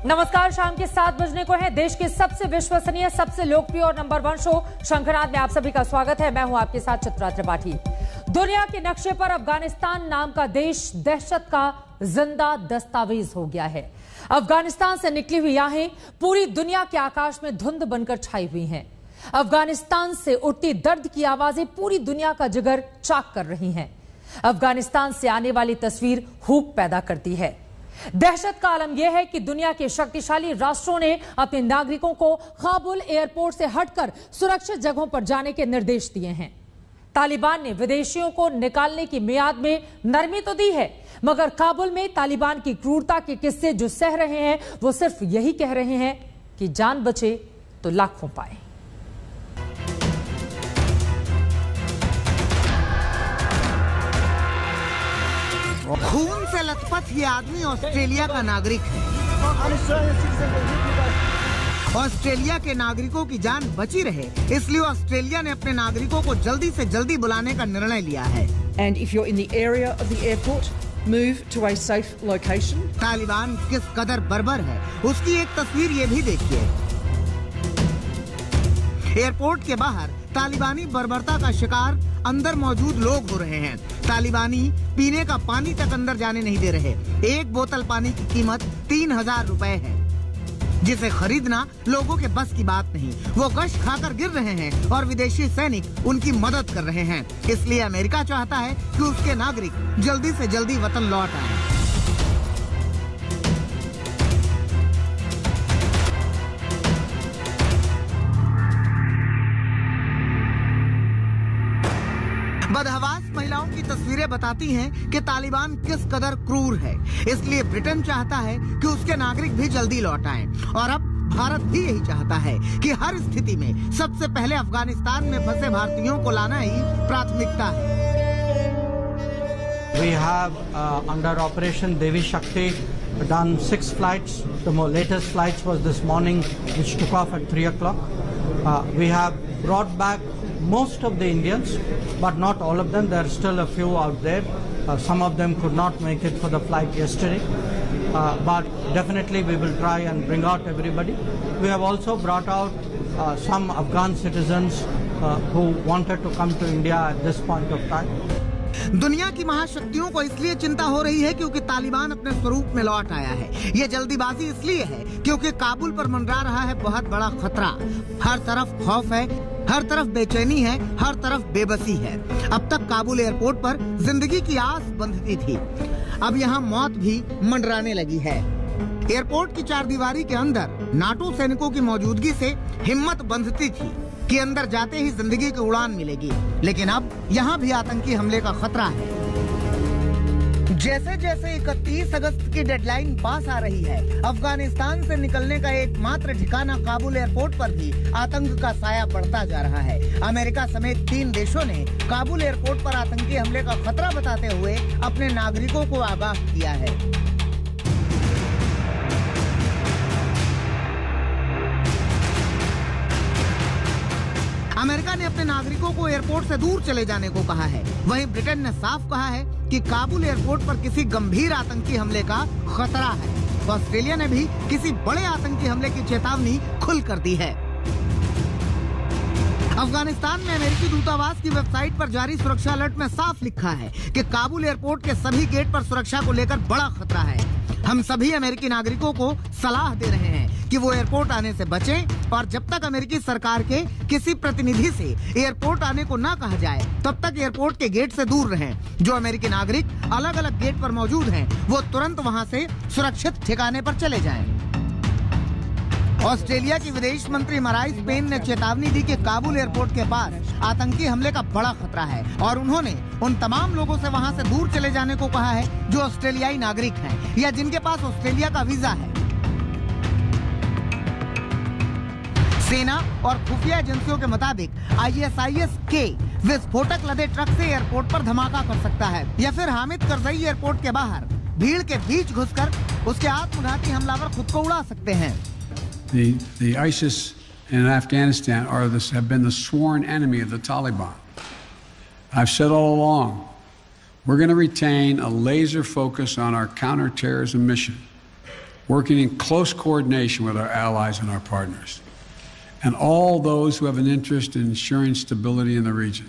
नमस्कार, शाम के 7 बजने को है। देश के सबसे विश्वसनीय, सबसे लोकप्रिय और नंबर 1 शो शंखनाद में आप सभी का स्वागत है। मैं हूं आपके साथ चित्रा त्रिपाठी। दुनिया के नक्शे पर अफगानिस्तान नाम का देश दहशत का जिंदा दस्तावेज हो गया है। अफगानिस्तान से निकली हुई आहें पूरी दुनिया के आकाश में धुंध बनकर छाई हुई हैं। अफगानिस्तान से उठती दर्द की आवाजें पूरी दुनिया का जिगर चाक कर रही हैं। अफगानिस्तान से आने वाली तस्वीर हूक पैदा करती है। दहशत का आलम यह है कि दुनिया के शक्तिशाली राष्ट्रों ने अपने नागरिकों को काबुल एयरपोर्ट से हटकर सुरक्षित जगहों पर जाने के निर्देश दिए हैं। तालिबान ने विदेशियों को निकालने की मियाद में नरमी तो दी है, मगर काबुल में तालिबान की क्रूरता के किस्से जो सह रहे हैं वो सिर्फ यही कह रहे हैं कि जान बचे तो लाखों पाए। खून से लथपथ ये आदमी ऑस्ट्रेलिया का नागरिक है। ऑस्ट्रेलिया के नागरिकों की जान बची रहे, इसलिए ऑस्ट्रेलिया ने अपने नागरिकों को जल्दी से जल्दी बुलाने का निर्णय लिया है। And if you're in the area of the airport, move to a safe location. Taliban किस कदर बर्बर है, उसकी एक तस्वीर ये भी देखिए। एयरपोर्ट के बाहर तालिबानी बर्बरता का शिकार अंदर मौजूद लोग हो रहे हैं। तालिबानी पीने का पानी तक अंदर जाने नहीं दे रहे। एक बोतल पानी की कीमत 3000 रुपए है, जिसे खरीदना लोगों के बस की बात नहीं। वो गश खाकर गिर रहे हैं और विदेशी सैनिक उनकी मदद कर रहे हैं। इसलिए अमेरिका चाहता है कि उसके नागरिक जल्दी से जल्दी वतन लौट आए। बदहवास महिलाओं की तस्वीरें बताती हैं कि तालिबान किस कदर क्रूर है। इसलिए ब्रिटेन चाहता है कि उसके नागरिक भी जल्दी लौट आएं। और अब भारत भी यही चाहता है कि हर स्थिति में सबसे पहले अफगानिस्तान में फंसे भारतीयों को लाना ही प्राथमिकता है। We have under Operation Devi Shakti done 6 flights. The latest flights was this morning, which took off at 3 o'clock. We have brought back most of the Indians, but not all of them. There are still a few out there. Some of them could not make it for the flight yesterday, but definitely we will try and bring out everybody. We have also brought out some Afghan citizens who wanted to come to India at this point of time. दुनिया की महाशक्तियों को इसलिए चिंता हो रही है क्योंकि तालिबान अपने स्वरूप में लौट आया है। ये जल्दीबाजी इसलिए है क्योंकि काबुल पर मंडरा रहा है बहुत बड़ा खतरा। हर तरफ खौफ है, हर तरफ बेचैनी है, हर तरफ बेबसी है। अब तक काबुल एयरपोर्ट पर जिंदगी की आस बंधती थी, अब यहाँ मौत भी मंडराने लगी है। एयरपोर्ट की चारदीवारी के अंदर नाटो सैनिकों की मौजूदगी से हिम्मत बंधती थी कि अंदर जाते ही जिंदगी की उड़ान मिलेगी, लेकिन अब यहाँ भी आतंकी हमले का खतरा है। जैसे जैसे 31 अगस्त की डेडलाइन पास आ रही है, अफगानिस्तान से निकलने का एकमात्र ठिकाना काबुल एयरपोर्ट पर भी आतंक का साया बढ़ता जा रहा है। अमेरिका समेत 3 देशों ने काबुल एयरपोर्ट पर आतंकी हमले का खतरा बताते हुए अपने नागरिकों को आगाह किया है। अमेरिका ने अपने नागरिकों को एयरपोर्ट से दूर चले जाने को कहा है। वहीं ब्रिटेन ने साफ कहा है कि काबुल एयरपोर्ट पर किसी गंभीर आतंकी हमले का खतरा है। ऑस्ट्रेलिया ने भी किसी बड़े आतंकी हमले की चेतावनी खुलकर दी है। अफगानिस्तान में अमेरिकी दूतावास की वेबसाइट पर जारी सुरक्षा अलर्ट में साफ लिखा है कि काबुल एयरपोर्ट के सभी गेट पर सुरक्षा को लेकर बड़ा खतरा है। हम सभी अमेरिकी नागरिकों को सलाह दे रहे हैं कि वो एयरपोर्ट आने से बचें और जब तक अमेरिकी सरकार के किसी प्रतिनिधि से एयरपोर्ट आने को ना कहा जाए तब तक एयरपोर्ट के गेट से दूर रहें। जो अमेरिकी नागरिक अलग अलग गेट पर मौजूद हैं, वो तुरंत वहां से सुरक्षित ठिकाने पर चले जाएं। ऑस्ट्रेलिया की विदेश मंत्री मराइस पेन ने चेतावनी दी कि काबुल एयरपोर्ट के पास आतंकी हमले का बड़ा खतरा है और उन्होंने उन तमाम लोगों से वहां से दूर चले जाने को कहा है जो ऑस्ट्रेलियाई नागरिक हैं या जिनके पास ऑस्ट्रेलिया का वीजा है। सेना और खुफिया एजेंसियों के मुताबिक ISIS के विस्फोटक लदे ट्रक से एयरपोर्ट पर धमाका कर सकता है या फिर हामिद करजई एयरपोर्ट के बाहर भीड़ के बीच घुसकर उसके आत्मघाती हमलावर खुद को उड़ा सकते हैं। The ISIS in Afghanistan have been the sworn enemy of the Taliban. I've said all along, we're going to retain a laser focus on our counterterrorism mission. working in close coordination with our allies and our partners, and all those who have an interest in ensuring stability in the region.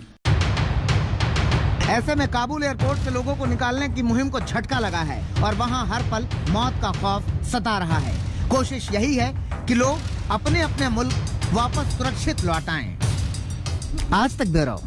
ऐसे में Kabul airport से लोगों को निकालने की मुहिम को झटका लगा है और वहां हर पल मौत का खौफ सता रहा है। कोशिश यही है कि लोग अपने अपने मुल्क वापस सुरक्षित लौटाएं। आज तक ब्यूरो।